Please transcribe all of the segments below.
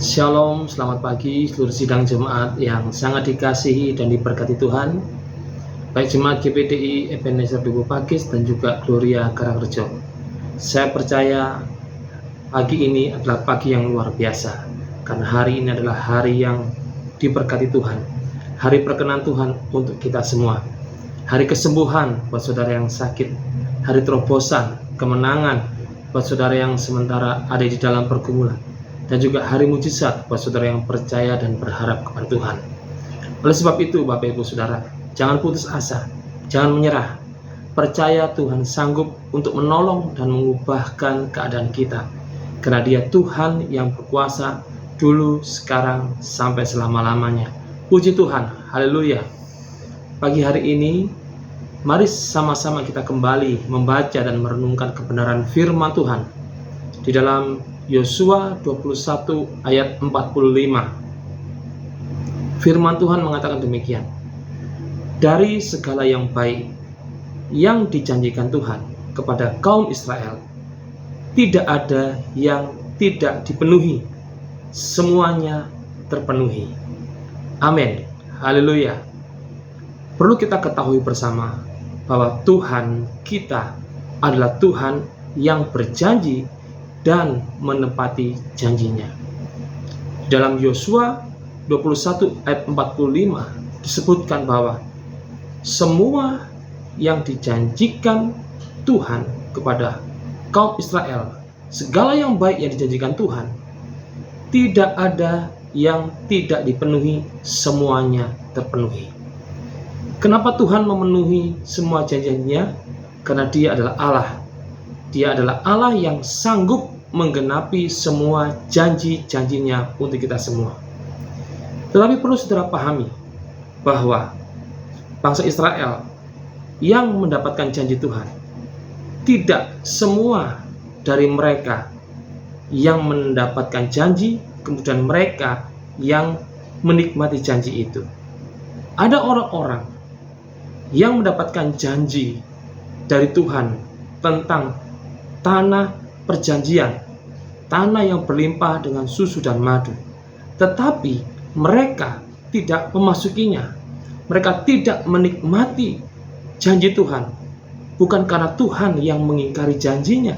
Shalom, selamat pagi seluruh sidang jemaat yang sangat dikasihi dan diberkati Tuhan. Baik jemaat GPDI Ebenezer Dukuh Pakis dan juga Gloria Karangrejo. Saya percaya pagi ini adalah pagi yang luar biasa, karena hari ini adalah hari yang diberkati Tuhan. Hari perkenan Tuhan untuk kita semua. Hari kesembuhan buat saudara yang sakit. Hari terobosan, kemenangan buat saudara yang sementara ada di dalam pergumulan. Dan juga hari mujizat buat saudara yang percaya dan berharap kepada Tuhan. Oleh sebab itu Bapak Ibu Saudara, jangan putus asa, jangan menyerah. Percaya Tuhan sanggup untuk menolong dan mengubahkan keadaan kita. Karena Dia Tuhan yang berkuasa dulu, sekarang, sampai selama-lamanya. Puji Tuhan, haleluya. Pagi hari ini, mari sama-sama kita kembali membaca dan merenungkan kebenaran firman Tuhan di dalam Yosua 21 ayat 45. Firman Tuhan mengatakan demikian. Dari segala yang baik yang dijanjikan Tuhan kepada kaum Israel, tidak ada yang tidak dipenuhi. Semuanya terpenuhi. Amin. Haleluya. Perlu kita ketahui bersama bahwa Tuhan kita adalah Tuhan yang berjanji dan menepati janjinya. Dalam Yosua 21 ayat 45 disebutkan bahwa semua yang dijanjikan Tuhan kepada kaum Israel, segala yang baik yang dijanjikan Tuhan, tidak ada yang tidak dipenuhi, semuanya terpenuhi. Kenapa Tuhan memenuhi semua janjinya? Karena Dia adalah Allah. Dia adalah Allah yang sanggup menggenapi semua janji-janjinya untuk kita semua. Tetapi perlu saudara pahami bahwa bangsa Israel yang mendapatkan janji Tuhan, tidak semua dari mereka yang mendapatkan janji, kemudian mereka yang menikmati janji itu. Ada orang-orang yang mendapatkan janji dari Tuhan tentang tanah perjanjian, tanah yang berlimpah dengan susu dan madu. Tetapi mereka tidak memasukinya. Mereka tidak menikmati janji Tuhan. Bukan karena Tuhan yang mengingkari janjinya,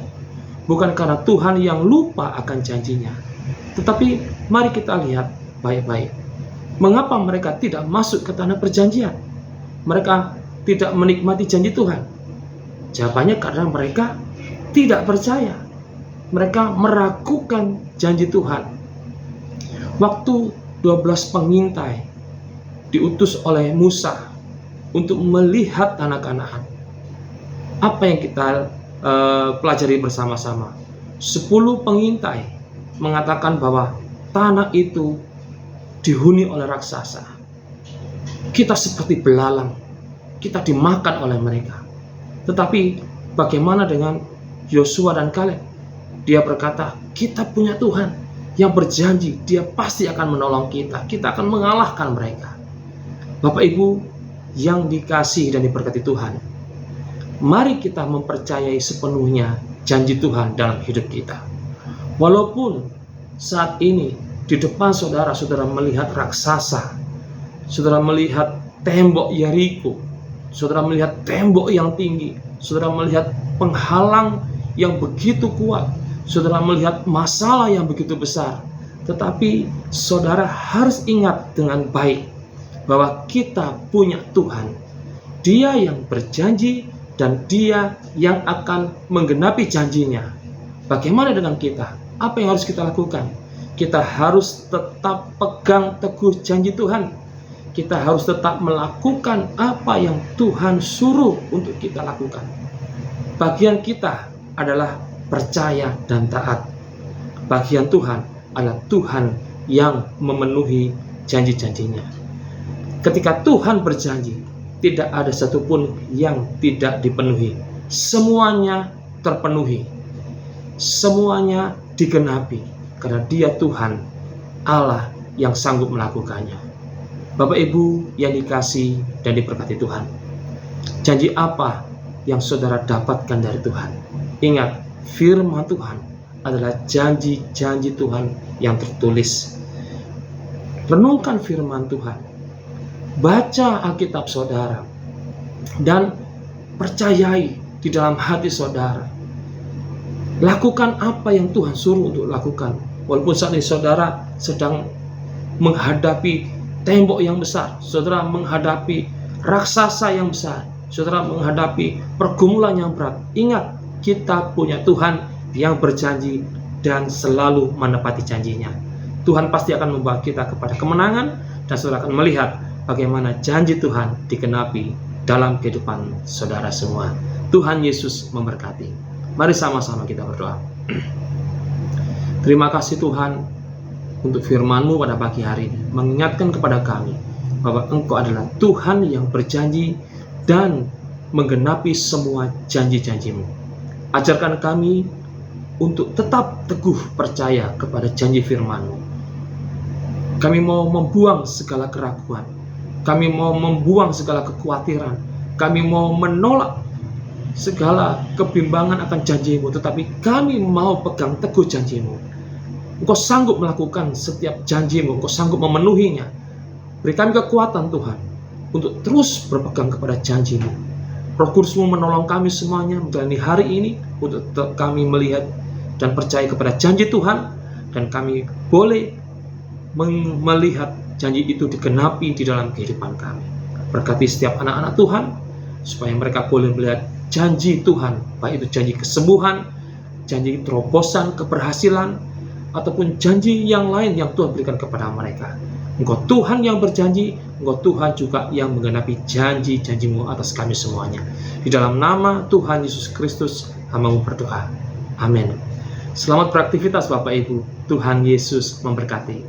bukan karena Tuhan yang lupa akan janjinya. Tetapi mari kita lihat baik-baik. Mengapa mereka tidak masuk ke tanah perjanjian? Mereka tidak menikmati janji Tuhan. Jawabannya karena mereka tidak percaya. Mereka meragukan janji Tuhan. Waktu 12 pengintai diutus oleh Musa untuk melihat tanah Kanaan, apa yang kita pelajari bersama-sama? 10 pengintai mengatakan bahwa tanah itu dihuni oleh raksasa. Kita seperti belalang, kita dimakan oleh mereka. Tetapi bagaimana dengan Yosua dan Kaleb? Dia berkata, kita punya Tuhan yang berjanji, Dia pasti akan menolong kita. Kita akan mengalahkan mereka. Bapak Ibu yang dikasihi dan diberkati Tuhan, mari kita mempercayai sepenuhnya janji Tuhan dalam hidup kita. Walaupun saat ini di depan saudara melihat raksasa, saudara melihat tembok Yeriko, saudara melihat tembok yang tinggi, saudara melihat penghalang yang begitu kuat, saudara melihat masalah yang begitu besar. Tetapi saudara harus ingat dengan baik bahwa kita punya Tuhan. Dia yang berjanji dan Dia yang akan menggenapi janjinya. Bagaimana dengan kita? Apa yang harus kita lakukan? Kita harus tetap pegang teguh janji Tuhan. Kita harus tetap melakukan apa yang Tuhan suruh untuk kita lakukan. Bagian kita adalah percaya dan taat. Bagian Tuhan adalah Tuhan yang memenuhi janji-janjinya. Ketika Tuhan berjanji, tidak ada satupun yang tidak dipenuhi. Semuanya terpenuhi. Semuanya digenapi. Karena Dia Tuhan, Allah yang sanggup melakukannya. Bapak Ibu yang dikasihi dan diberkati Tuhan, janji apa yang saudara dapatkan dari Tuhan? Ingat, firman Tuhan adalah janji-janji Tuhan yang tertulis. Renungkan firman Tuhan, baca Alkitab saudara, dan percayai di dalam hati saudara. Lakukan apa yang Tuhan suruh untuk lakukan. Walaupun saat ini saudara sedang menghadapi tembok yang besar, saudara menghadapi raksasa yang besar, saudara menghadapi pergumulan yang berat. Ingat, kita punya Tuhan yang berjanji dan selalu menepati janjinya. Tuhan pasti akan membawa kita kepada kemenangan, dan saudara akan melihat bagaimana janji Tuhan digenapi dalam kehidupan saudara semua. Tuhan Yesus memberkati. Mari sama-sama kita berdoa. Terima kasih Tuhan untuk firman-Mu pada pagi hari ini, mengingatkan kepada kami bahwa Engkau adalah Tuhan yang berjanji dan menggenapi semua janji-janji-Mu. Ajarkan kami untuk tetap teguh percaya kepada janji firman-Mu. Kami mau membuang segala keraguan, kami mau membuang segala kekhawatiran, kami mau menolak segala kebimbangan akan janji-Mu, tetapi kami mau pegang teguh janji-Mu. Engkau sanggup melakukan setiap janji-Mu, Engkau sanggup memenuhinya. Beri kami kekuatan Tuhan untuk terus berpegang kepada janji-Mu. Roh Kudus-Mu menolong kami semuanya menjalani hari ini untuk kami melihat dan percaya kepada janji Tuhan, dan kami boleh melihat janji itu digenapi di dalam kehidupan kami. Berkati setiap anak-anak Tuhan, supaya mereka boleh melihat janji Tuhan, baik itu janji kesembuhan, janji terobosan, keberhasilan, ataupun janji yang lain yang Tuhan berikan kepada mereka. Engkau Tuhan yang berjanji, Engkau Tuhan juga yang menggenapi janji-janji-Mu atas kami semuanya. Di dalam nama Tuhan Yesus Kristus, hamba-Mu berdoa. Amin. Selamat beraktivitas Bapak Ibu. Tuhan Yesus memberkati.